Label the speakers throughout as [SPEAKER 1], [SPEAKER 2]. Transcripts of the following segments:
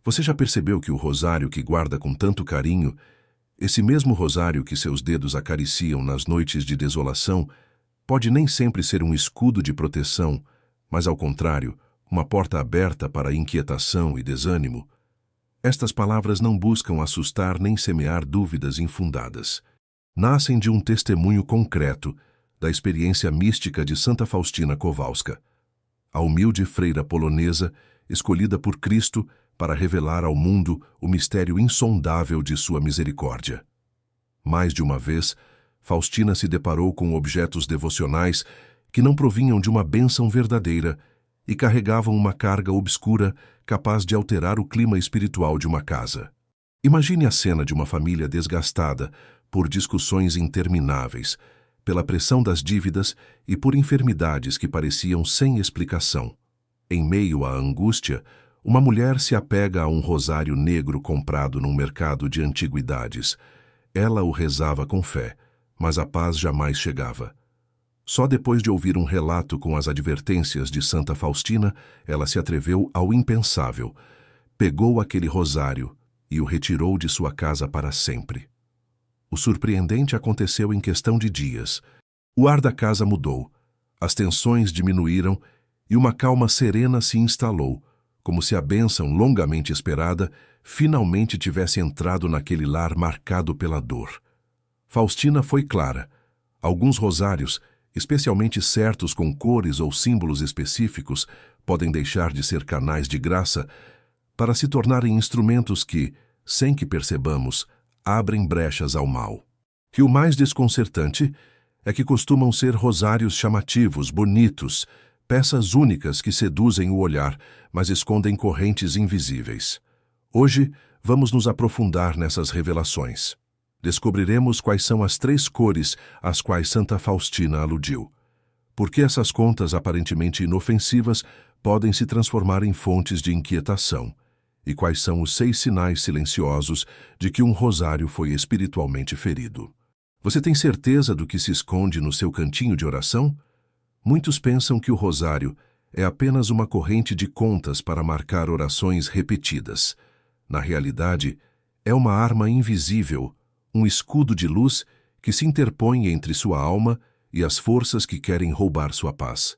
[SPEAKER 1] Você já percebeu que o rosário que guarda com tanto carinho, esse mesmo rosário que seus dedos acariciam nas noites de desolação, pode nem sempre ser um escudo de proteção, mas, ao contrário, uma porta aberta para inquietação e desânimo? Estas palavras não buscam assustar nem semear dúvidas infundadas. Nascem de um testemunho concreto da experiência mística de Santa Faustina Kowalska, a humilde freira polonesa escolhida por Cristo para revelar ao mundo o mistério insondável de sua misericórdia. Mais de uma vez, Faustina se deparou com objetos devocionais que não provinham de uma bênção verdadeira e carregavam uma carga obscura capaz de alterar o clima espiritual de uma casa. Imagine a cena de uma família desgastada por discussões intermináveis, pela pressão das dívidas e por enfermidades que pareciam sem explicação. Em meio à angústia, uma mulher se apega a um rosário negro comprado num mercado de antiguidades. Ela o rezava com fé, mas a paz jamais chegava. Só depois de ouvir um relato com as advertências de Santa Faustina, ela se atreveu ao impensável. Pegou aquele rosário e o retirou de sua casa para sempre. O surpreendente aconteceu em questão de dias. O ar da casa mudou, as tensões diminuíram e uma calma serena se instalou, como se a bênção longamente esperada finalmente tivesse entrado naquele lar marcado pela dor. Faustina foi clara. Alguns rosários, especialmente certos com cores ou símbolos específicos, podem deixar de ser canais de graça para se tornarem instrumentos que, sem que percebamos, abrem brechas ao mal. E o mais desconcertante é que costumam ser rosários chamativos, bonitos, peças únicas que seduzem o olhar, mas escondem correntes invisíveis. Hoje, vamos nos aprofundar nessas revelações. Descobriremos quais são as 3 cores às quais Santa Faustina aludiu. Por que essas contas aparentemente inofensivas podem se transformar em fontes de inquietação? E quais são os 6 sinais silenciosos de que um rosário foi espiritualmente ferido? Você tem certeza do que se esconde no seu cantinho de oração? Muitos pensam que o rosário é apenas uma corrente de contas para marcar orações repetidas. Na realidade, é uma arma invisível, um escudo de luz que se interpõe entre sua alma e as forças que querem roubar sua paz.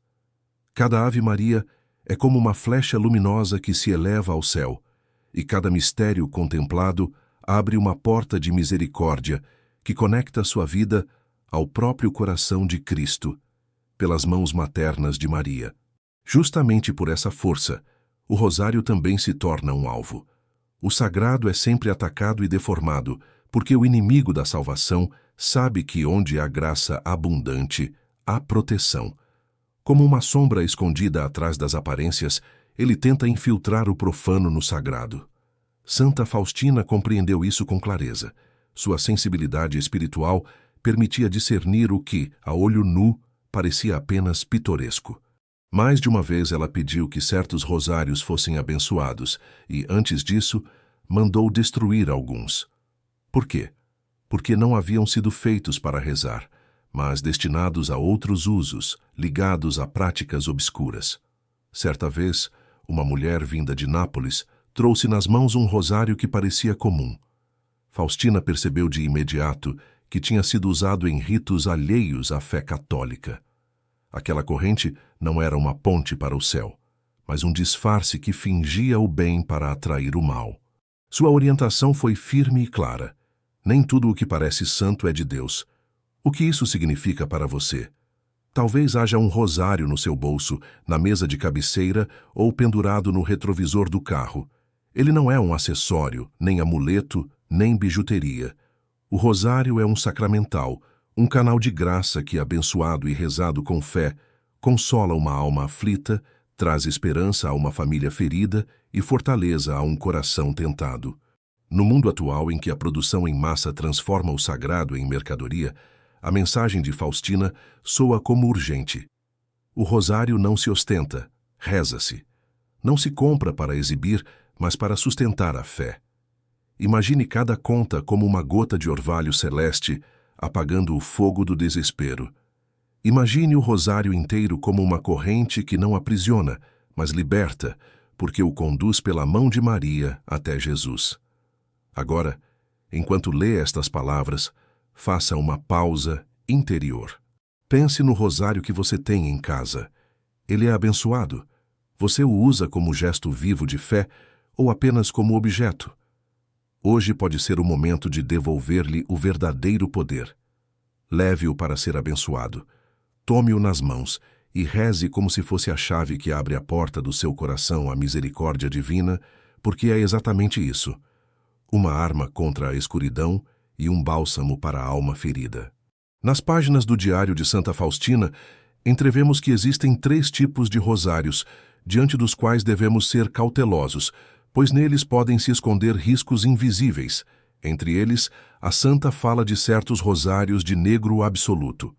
[SPEAKER 1] Cada Ave Maria é como uma flecha luminosa que se eleva ao céu, e cada mistério contemplado abre uma porta de misericórdia que conecta sua vida ao próprio coração de Cristo, pelas mãos maternas de Maria. Justamente por essa força, o rosário também se torna um alvo. O sagrado é sempre atacado e deformado, porque o inimigo da salvação sabe que onde há graça abundante, há proteção. Como uma sombra escondida atrás das aparências, ele tenta infiltrar o profano no sagrado. Santa Faustina compreendeu isso com clareza. Sua sensibilidade espiritual permitia discernir o que, a olho nu, parecia apenas pitoresco. Mais de uma vez ela pediu que certos rosários fossem abençoados e, antes disso, mandou destruir alguns. Por quê? Porque não haviam sido feitos para rezar, mas destinados a outros usos, ligados a práticas obscuras. Certa vez, uma mulher vinda de Nápoles trouxe nas mãos um rosário que parecia comum. Faustina percebeu de imediato que tinha sido usado em ritos alheios à fé católica. Aquela corrente não era uma ponte para o céu, mas um disfarce que fingia o bem para atrair o mal. Sua orientação foi firme e clara. Nem tudo o que parece santo é de Deus. O que isso significa para você? Talvez haja um rosário no seu bolso, na mesa de cabeceira ou pendurado no retrovisor do carro. Ele não é um acessório, nem amuleto, nem bijuteria. O rosário é um sacramental, um canal de graça que, abençoado e rezado com fé, consola uma alma aflita, traz esperança a uma família ferida e fortaleza a um coração tentado. No mundo atual em que a produção em massa transforma o sagrado em mercadoria, a mensagem de Faustina soa como urgente. O rosário não se ostenta, reza-se. Não se compra para exibir, mas para sustentar a fé. Imagine cada conta como uma gota de orvalho celeste apagando o fogo do desespero. Imagine o rosário inteiro como uma corrente que não aprisiona, mas liberta, porque o conduz pela mão de Maria até Jesus. Agora, enquanto lê estas palavras, faça uma pausa interior. Pense no rosário que você tem em casa. Ele é abençoado. Você o usa como gesto vivo de fé ou apenas como objeto? Hoje pode ser o momento de devolver-lhe o verdadeiro poder. Leve-o para ser abençoado. Tome-o nas mãos e reze como se fosse a chave que abre a porta do seu coração à misericórdia divina, porque é exatamente isso: uma arma contra a escuridão e um bálsamo para a alma ferida. Nas páginas do Diário de Santa Faustina, entrevemos que existem 3 tipos de rosários, diante dos quais devemos ser cautelosos, pois neles podem se esconder riscos invisíveis. Entre eles, a santa fala de certos rosários de negro absoluto.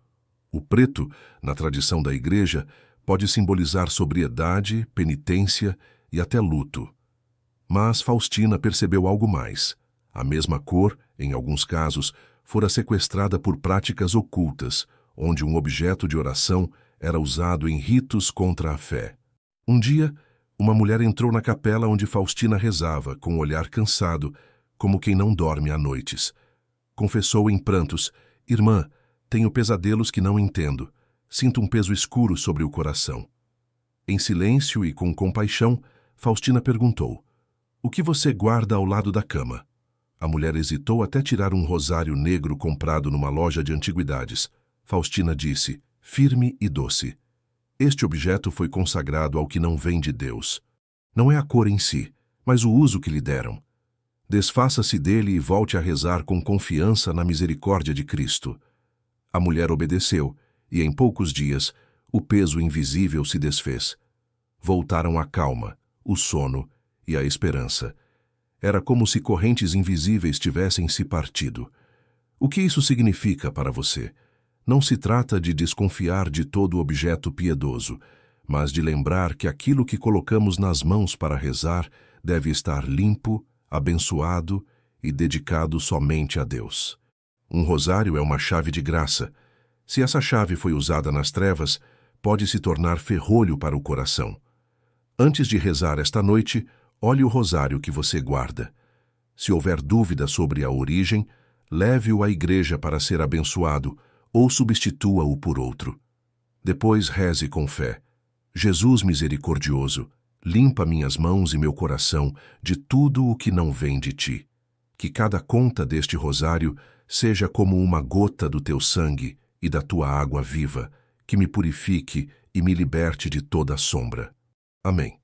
[SPEAKER 1] O preto, na tradição da Igreja, pode simbolizar sobriedade, penitência e até luto. Mas Faustina percebeu algo mais. A mesma cor, em alguns casos, fora sequestrada por práticas ocultas, onde um objeto de oração era usado em ritos contra a fé. Um dia, uma mulher entrou na capela onde Faustina rezava, com um olhar cansado, como quem não dorme há noites. Confessou em prantos: "Irmã, tenho pesadelos que não entendo. Sinto um peso escuro sobre o coração." Em silêncio e com compaixão, Faustina perguntou: "O que você guarda ao lado da cama?" A mulher hesitou até tirar um rosário negro comprado numa loja de antiguidades. Faustina disse, firme e doce: "Este objeto foi consagrado ao que não vem de Deus. Não é a cor em si, mas o uso que lhe deram. Desfaça-se dele e volte a rezar com confiança na misericórdia de Cristo." A mulher obedeceu, e em poucos dias, o peso invisível se desfez. Voltaram a calma, o sono e a esperança. Era como se correntes invisíveis tivessem se partido. O que isso significa para você? Não se trata de desconfiar de todo objeto piedoso, mas de lembrar que aquilo que colocamos nas mãos para rezar deve estar limpo, abençoado e dedicado somente a Deus. Um rosário é uma chave de graça. Se essa chave foi usada nas trevas, pode se tornar ferrolho para o coração. Antes de rezar esta noite, olhe o rosário que você guarda. Se houver dúvida sobre a origem, leve-o à igreja para ser abençoado ou substitua-o por outro. Depois reze com fé: "Jesus misericordioso, limpa minhas mãos e meu coração de tudo o que não vem de ti. Que cada conta deste rosário seja como uma gota do teu sangue e da tua água viva, que me purifique e me liberte de toda a sombra. Amém."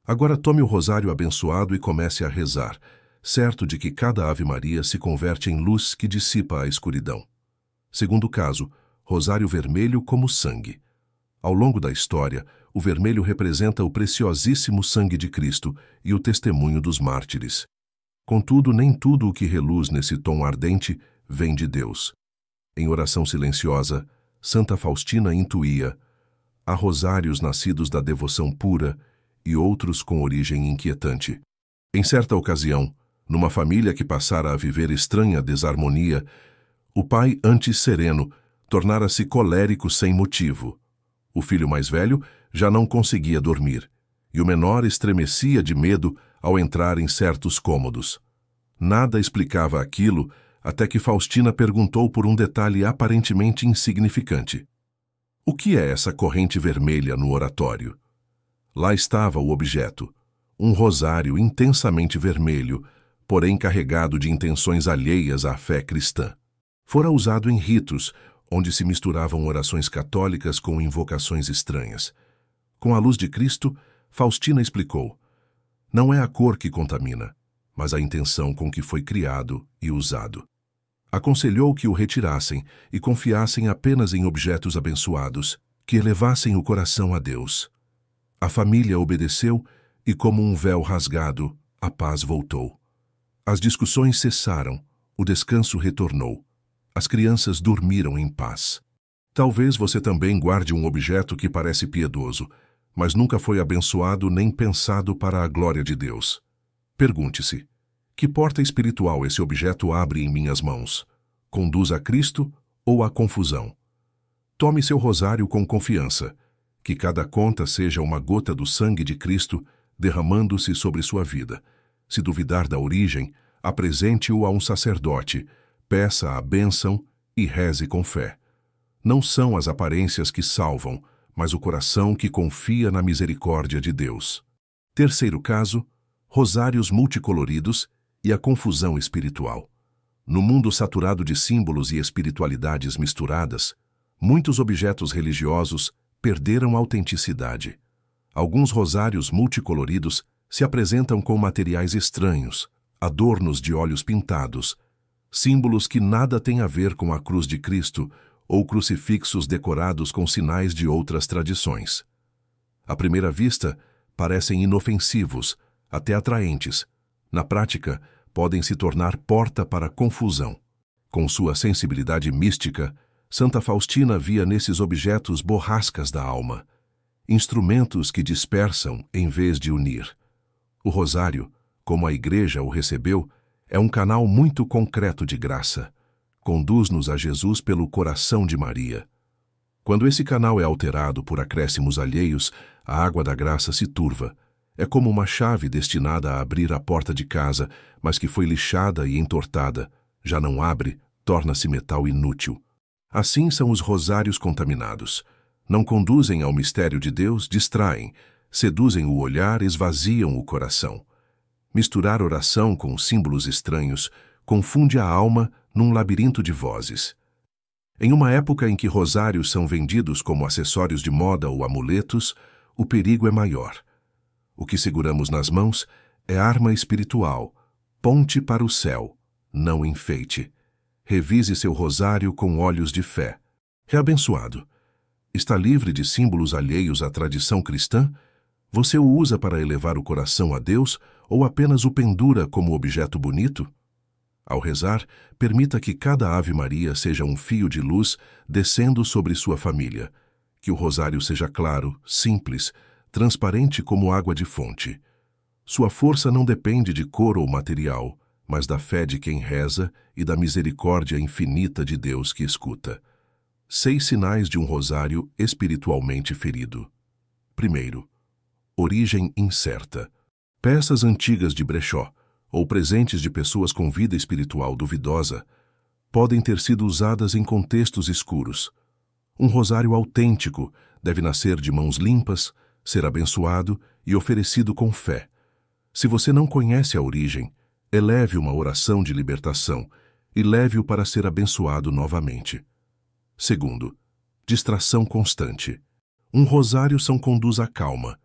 [SPEAKER 1] Agora tome o rosário abençoado e comece a rezar, certo de que cada Ave Maria se converte em luz que dissipa a escuridão. Segundo caso, rosário vermelho como sangue. Ao longo da história, o vermelho representa o preciosíssimo sangue de Cristo e o testemunho dos mártires. Contudo, nem tudo o que reluz nesse tom ardente vem de Deus. Em oração silenciosa, Santa Faustina intuía: há rosários nascidos da devoção pura e outros com origem inquietante. Em certa ocasião, numa família que passara a viver estranha desarmonia, o pai, antes sereno, tornara-se colérico sem motivo. O filho mais velho já não conseguia dormir, e o menor estremecia de medo ao entrar em certos cômodos. Nada explicava aquilo, até que Faustina perguntou por um detalhe aparentemente insignificante: "O que é essa corrente vermelha no oratório?" Lá estava o objeto, um rosário intensamente vermelho, porém carregado de intenções alheias à fé cristã. Fora usado em ritos, onde se misturavam orações católicas com invocações estranhas. Com a luz de Cristo, Faustina explicou: não é a cor que contamina, mas a intenção com que foi criado e usado. Aconselhou que o retirassem e confiassem apenas em objetos abençoados, que elevassem o coração a Deus. A família obedeceu e, como um véu rasgado, a paz voltou. As discussões cessaram, o descanso retornou. As crianças dormiram em paz. Talvez você também guarde um objeto que parece piedoso, mas nunca foi abençoado nem pensado para a glória de Deus. Pergunte-se: que porta espiritual esse objeto abre em minhas mãos? Conduz a Cristo ou à confusão? Tome seu rosário com confiança. Que cada conta seja uma gota do sangue de Cristo derramando-se sobre sua vida. Se duvidar da origem, apresente-o a um sacerdote, peça a bênção e reze com fé. Não são as aparências que salvam, mas o coração que confia na misericórdia de Deus. Terceiro caso, rosários multicoloridos e a confusão espiritual. No mundo saturado de símbolos e espiritualidades misturadas, muitos objetos religiosos perderam autenticidade. Alguns rosários multicoloridos se apresentam com materiais estranhos, adornos de olhos pintados, símbolos que nada têm a ver com a cruz de Cristo ou crucifixos decorados com sinais de outras tradições. À primeira vista, parecem inofensivos, até atraentes. Na prática, podem se tornar porta para a confusão. Com sua sensibilidade mística, Santa Faustina via nesses objetos borrascas da alma, instrumentos que dispersam em vez de unir. O rosário, como a Igreja o recebeu, é um canal muito concreto de graça. Conduz-nos a Jesus pelo coração de Maria. Quando esse canal é alterado por acréscimos alheios, a água da graça se turva. É como uma chave destinada a abrir a porta de casa, mas que foi lixada e entortada. Já não abre, torna-se metal inútil. Assim são os rosários contaminados. Não conduzem ao mistério de Deus, distraem, seduzem o olhar, esvaziam o coração. Misturar oração com símbolos estranhos confunde a alma num labirinto de vozes. Em uma época em que rosários são vendidos como acessórios de moda ou amuletos, o perigo é maior. O que seguramos nas mãos é arma espiritual, ponte para o céu, não enfeite. Revise seu rosário com olhos de fé. É abençoado. Está livre de símbolos alheios à tradição cristã? Você o usa para elevar o coração a Deus ou apenas o pendura como objeto bonito? Ao rezar, permita que cada Ave Maria seja um fio de luz descendo sobre sua família. Que o rosário seja claro, simples, transparente como água de fonte. Sua força não depende de cor ou material, mas da fé de quem reza e da misericórdia infinita de Deus que escuta. 6 sinais de um rosário espiritualmente ferido. Primeiro, origem incerta. Peças antigas de brechó ou presentes de pessoas com vida espiritual duvidosa podem ter sido usadas em contextos escuros. Um rosário autêntico deve nascer de mãos limpas, ser abençoado e oferecido com fé. Se você não conhece a origem, eleve uma oração de libertação e leve-o para ser abençoado novamente. Segundo, distração constante. Um rosário só conduz à calma.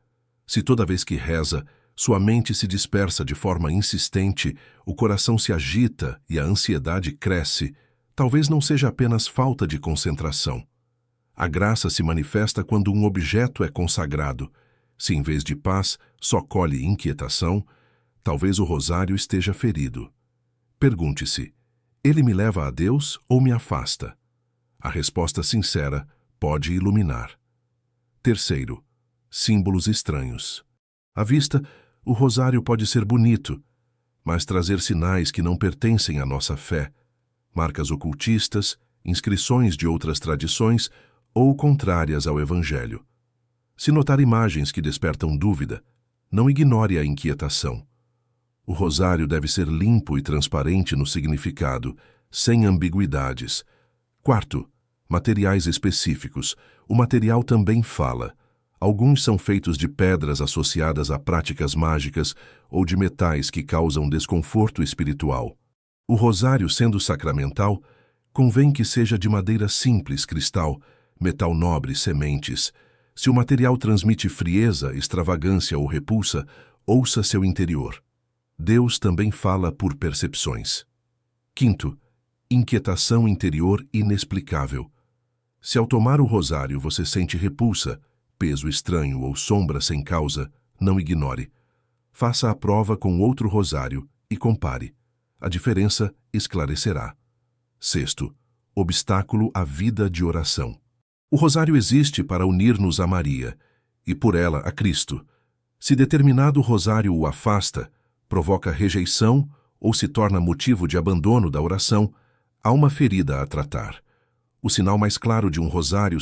[SPEAKER 1] Se toda vez que reza, sua mente se dispersa de forma insistente, o coração se agita e a ansiedade cresce, talvez não seja apenas falta de concentração. A graça se manifesta quando um objeto é consagrado. Se em vez de paz só colhe inquietação, talvez o rosário esteja ferido. Pergunte-se: ele me leva a Deus ou me afasta? A resposta sincera pode iluminar. Terceiro, símbolos estranhos. À vista, o rosário pode ser bonito, mas trazer sinais que não pertencem à nossa fé, marcas ocultistas, inscrições de outras tradições ou contrárias ao Evangelho. Se notar imagens que despertam dúvida, não ignore a inquietação. O rosário deve ser limpo e transparente no significado, sem ambiguidades. Quarto, materiais específicos. O material também fala. Alguns são feitos de pedras associadas a práticas mágicas ou de metais que causam desconforto espiritual. O rosário, sendo sacramental, convém que seja de madeira simples, cristal, metal nobre, sementes. Se o material transmite frieza, extravagância ou repulsa, ouça seu interior. Deus também fala por percepções. Quinto, inquietação interior inexplicável. Se ao tomar o rosário você sente repulsa, peso estranho ou sombra sem causa, não ignore. Faça a prova com outro rosário e compare. A diferença esclarecerá. Sexto, obstáculo à vida de oração. O rosário existe para unir-nos a Maria e, por ela, a Cristo. Se determinado rosário o afasta, provoca rejeição ou se torna motivo de abandono da oração, há uma ferida a tratar. O sinal mais claro de um rosário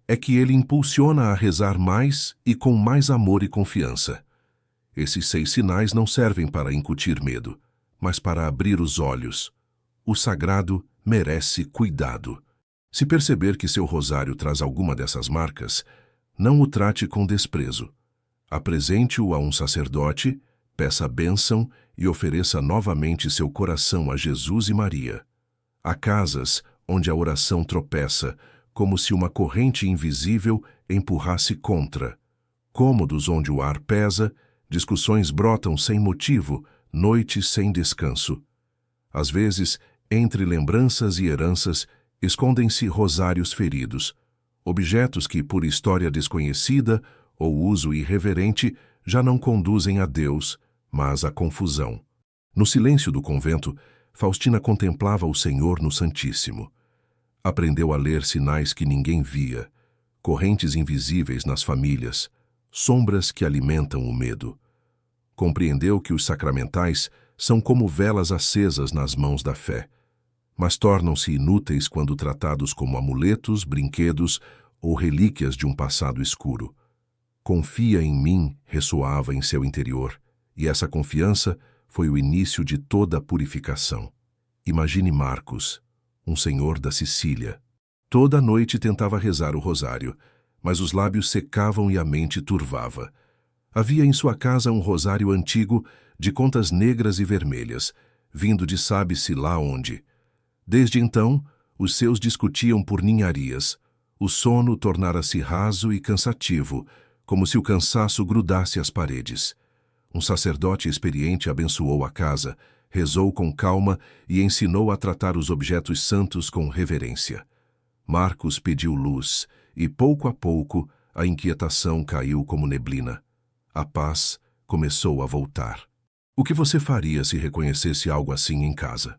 [SPEAKER 1] é que ele impulsiona a rezar mais e com mais amor e confiança. Esses 6 sinais não servem para incutir medo, mas para abrir os olhos. O sagrado merece cuidado. Se perceber que seu rosário traz alguma dessas marcas, não o trate com desprezo. Apresente-o a um sacerdote, peça bênção e ofereça novamente seu coração a Jesus e Maria. Há casas onde a oração tropeça, como se uma corrente invisível empurrasse contra. Cômodos onde o ar pesa, discussões brotam sem motivo, noites sem descanso. Às vezes, entre lembranças e heranças, escondem-se rosários feridos, objetos que, por história desconhecida ou uso irreverente, já não conduzem a Deus, mas à confusão. No silêncio do convento, Faustina contemplava o Senhor no Santíssimo. Aprendeu a ler sinais que ninguém via, correntes invisíveis nas famílias, sombras que alimentam o medo. Compreendeu que os sacramentais são como velas acesas nas mãos da fé, mas tornam-se inúteis quando tratados como amuletos, brinquedos ou relíquias de um passado escuro. Confia em mim, ressoava em seu interior, e essa confiança foi o início de toda a purificação. Imagine Marcos, um senhor da Sicília. Toda noite tentava rezar o rosário, mas os lábios secavam e a mente turvava. Havia em sua casa um rosário antigo de contas negras e vermelhas, vindo de sabe-se lá onde. Desde então, os seus discutiam por ninharias. O sono tornara-se raso e cansativo, como se o cansaço grudasse às paredes. Um sacerdote experiente abençoou a casa, rezou com calma e ensinou a tratar os objetos santos com reverência. Marcos pediu luz e, pouco a pouco, a inquietação caiu como neblina. A paz começou a voltar. O que você faria se reconhecesse algo assim em casa?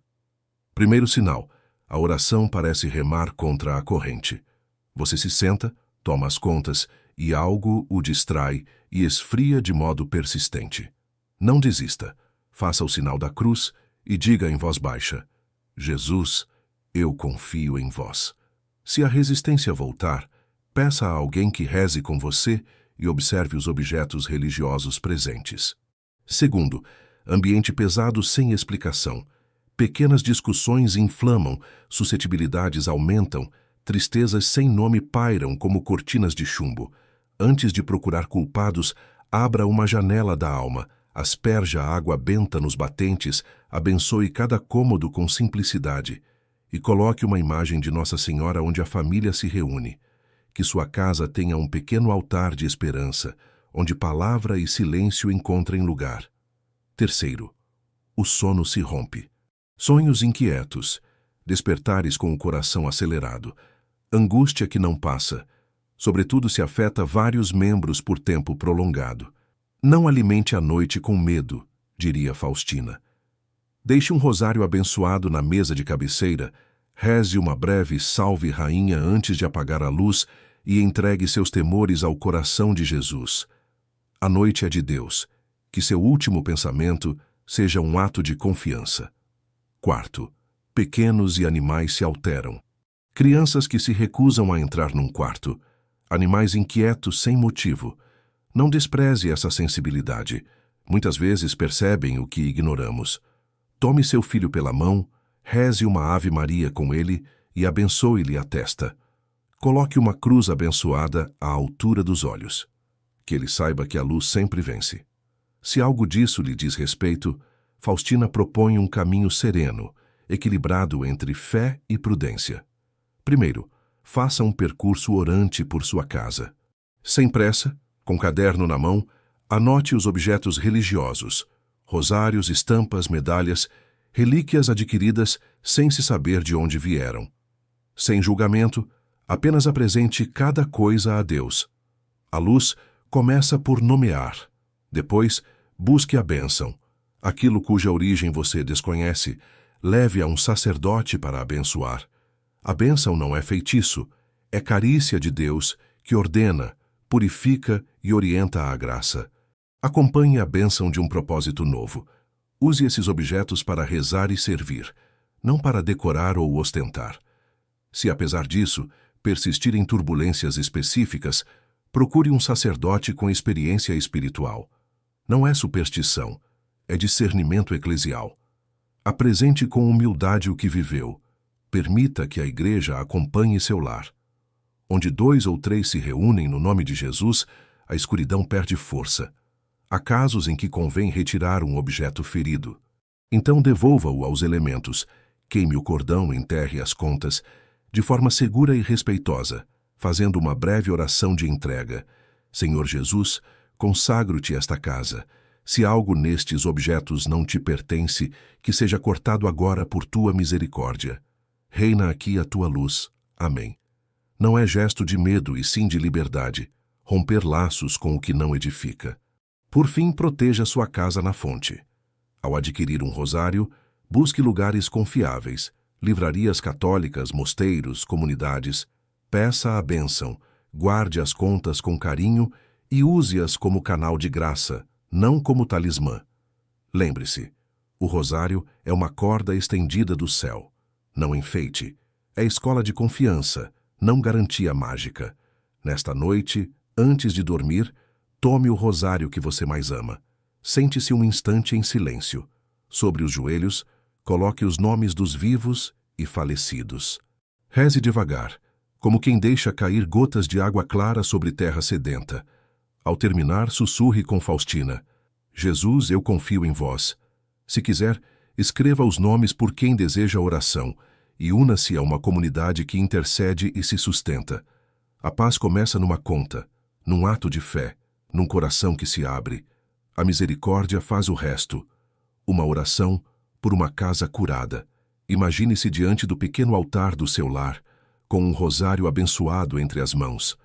[SPEAKER 1] Primeiro sinal, a oração parece remar contra a corrente. Você se senta, toma as contas e algo o distrai e esfria de modo persistente. Não desista. Faça o sinal da cruz e diga em voz baixa: Jesus, eu confio em vós. Se a resistência voltar, peça a alguém que reze com você e observe os objetos religiosos presentes. Segundo, ambiente pesado sem explicação. Pequenas discussões inflamam, suscetibilidades aumentam, tristezas sem nome pairam como cortinas de chumbo. Antes de procurar culpados, abra uma janela da alma, asperja a água benta nos batentes, abençoe cada cômodo com simplicidade e coloque uma imagem de Nossa Senhora onde a família se reúne. Que sua casa tenha um pequeno altar de esperança, onde palavra e silêncio encontrem lugar. Terceiro, o sono se rompe. Sonhos inquietos, despertares com o coração acelerado, angústia que não passa, sobretudo se afeta vários membros por tempo prolongado. Não alimente a noite com medo, diria Faustina. Deixe um rosário abençoado na mesa de cabeceira, reze uma breve salve rainha antes de apagar a luz e entregue seus temores ao coração de Jesus. A noite é de Deus, que seu último pensamento seja um ato de confiança. Quarto, pequenos e animais se alteram. Crianças que se recusam a entrar num quarto, animais inquietos sem motivo. Não despreze essa sensibilidade. Muitas vezes percebem o que ignoramos. Tome seu filho pela mão, reze uma Ave Maria com ele e abençoe-lhe a testa. Coloque uma cruz abençoada à altura dos olhos. Que ele saiba que a luz sempre vence. Se algo disso lhe diz respeito, Faustina propõe um caminho sereno, equilibrado entre fé e prudência. Primeiro, faça um percurso orante por sua casa. Sem pressa, com caderno na mão, anote os objetos religiosos, rosários, estampas, medalhas, relíquias adquiridas sem se saber de onde vieram. Sem julgamento, apenas apresente cada coisa a Deus. A luz começa por nomear. Depois, busque a bênção. Aquilo cuja origem você desconhece, leve a um sacerdote para abençoar. A bênção não é feitiço, é carícia de Deus que ordena, purifica e orienta a graça. Acompanhe a bênção de um propósito novo. Use esses objetos para rezar e servir, não para decorar ou ostentar. Se, apesar disso, persistir em turbulências específicas, procure um sacerdote com experiência espiritual. Não é superstição, é discernimento eclesial. Apresente com humildade o que viveu. Permita que a igreja acompanhe seu lar. Onde 2 ou 3 se reúnem no nome de Jesus, a escuridão perde força. Há casos em que convém retirar um objeto ferido. Então devolva-o aos elementos, queime o cordão, enterre as contas, de forma segura e respeitosa, fazendo uma breve oração de entrega. Senhor Jesus, consagro-te esta casa. Se algo nestes objetos não te pertence, que seja cortado agora por tua misericórdia. Reina aqui a tua luz. Amém. Não é gesto de medo e sim de liberdade, romper laços com o que não edifica. Por fim, proteja sua casa na fonte. Ao adquirir um rosário, busque lugares confiáveis, livrarias católicas, mosteiros, comunidades. Peça a bênção, guarde as contas com carinho e use-as como canal de graça, não como talismã. Lembre-se, o rosário é uma corda estendida do céu. Não enfeite. É escola de confiança, não garantia mágica. Nesta noite, antes de dormir, tome o rosário que você mais ama. Sente-se um instante em silêncio. Sobre os joelhos, coloque os nomes dos vivos e falecidos. Reze devagar, como quem deixa cair gotas de água clara sobre terra sedenta. Ao terminar, sussurre com Faustina: Jesus, eu confio em vós. Se quiser, escreva os nomes por quem deseja oração e una-se a uma comunidade que intercede e se sustenta. A paz começa numa conta, num ato de fé, num coração que se abre. A misericórdia faz o resto. Uma oração por uma casa curada. Imagine-se diante do pequeno altar do seu lar, com um rosário abençoado entre as mãos.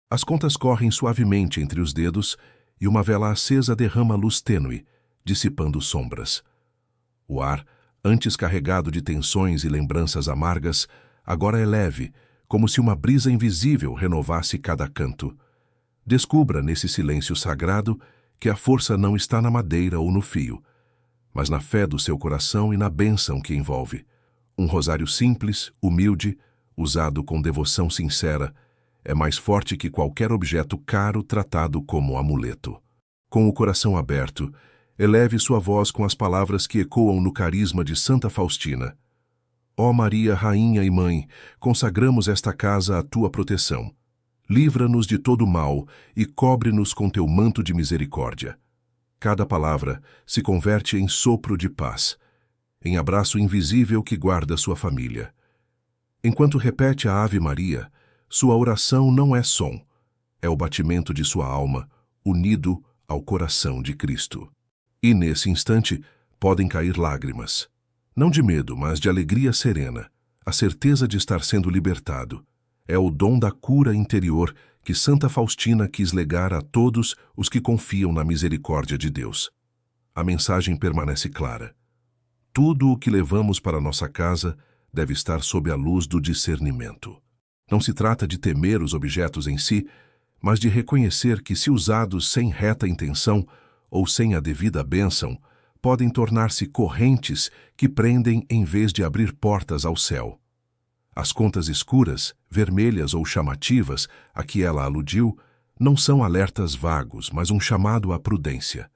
[SPEAKER 1] As contas correm suavemente entre os dedos e uma vela acesa derrama luz tênue, dissipando sombras. O ar, antes carregado de tensões e lembranças amargas, agora é leve, como se uma brisa invisível renovasse cada canto. Descubra nesse silêncio sagrado que a força não está na madeira ou no fio, mas na fé do seu coração e na bênção que envolve. Um rosário simples, humilde, usado com devoção sincera, é mais forte que qualquer objeto caro tratado como amuleto. Com o coração aberto, eleve sua voz com as palavras que ecoam no carisma de Santa Faustina. Ó Maria, Rainha e Mãe, consagramos esta casa à tua proteção. Livra-nos de todo mal e cobre-nos com teu manto de misericórdia. Cada palavra se converte em sopro de paz, em abraço invisível que guarda sua família. Enquanto repete a Ave Maria, sua oração não é som, é o batimento de sua alma, unido ao coração de Cristo. E nesse instante podem cair lágrimas, não de medo, mas de alegria serena, a certeza de estar sendo libertado. É o dom da cura interior que Santa Faustina quis legar a todos os que confiam na misericórdia de Deus. A mensagem permanece clara. Tudo o que levamos para nossa casa deve estar sob a luz do discernimento. Não se trata de temer os objetos em si, mas de reconhecer que, se usados sem reta intenção ou sem a devida bênção, podem tornar-se correntes que prendem em vez de abrir portas ao céu. As contas escuras, vermelhas ou chamativas a que ela aludiu não são alertas vagos, mas um chamado à prudência.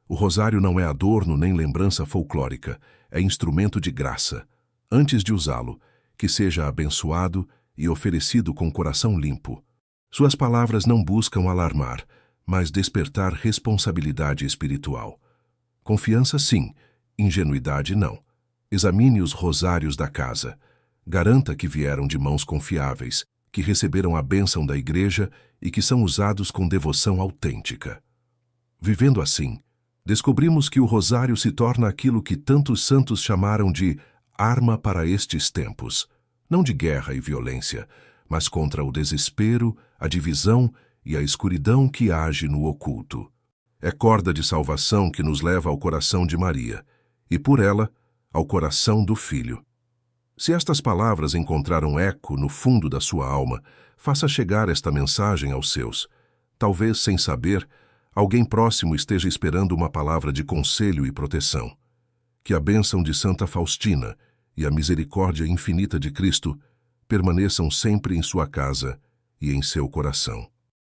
[SPEAKER 1] O rosário não é adorno nem lembrança folclórica, é instrumento de graça. Antes de usá-lo, que seja abençoado e oferecido com coração limpo. Suas palavras não buscam alarmar, mas despertar responsabilidade espiritual. Confiança sim, ingenuidade não. Examine os rosários da casa. Garanta que vieram de mãos confiáveis, que receberam a bênção da igreja e que são usados com devoção autêntica. Vivendo assim, descobrimos que o rosário se torna aquilo que tantos santos chamaram de arma para estes tempos, não de guerra e violência, mas contra o desespero, a divisão e a escuridão que age no oculto. É corda de salvação que nos leva ao coração de Maria, e por ela, ao coração do Filho. Se estas palavras encontraram eco no fundo da sua alma, faça chegar esta mensagem aos seus. Talvez, sem saber, alguém próximo esteja esperando uma palavra de conselho e proteção. Que a bênção de Santa Faustina e a misericórdia infinita de Cristo permaneçam sempre em sua casa e em seu coração.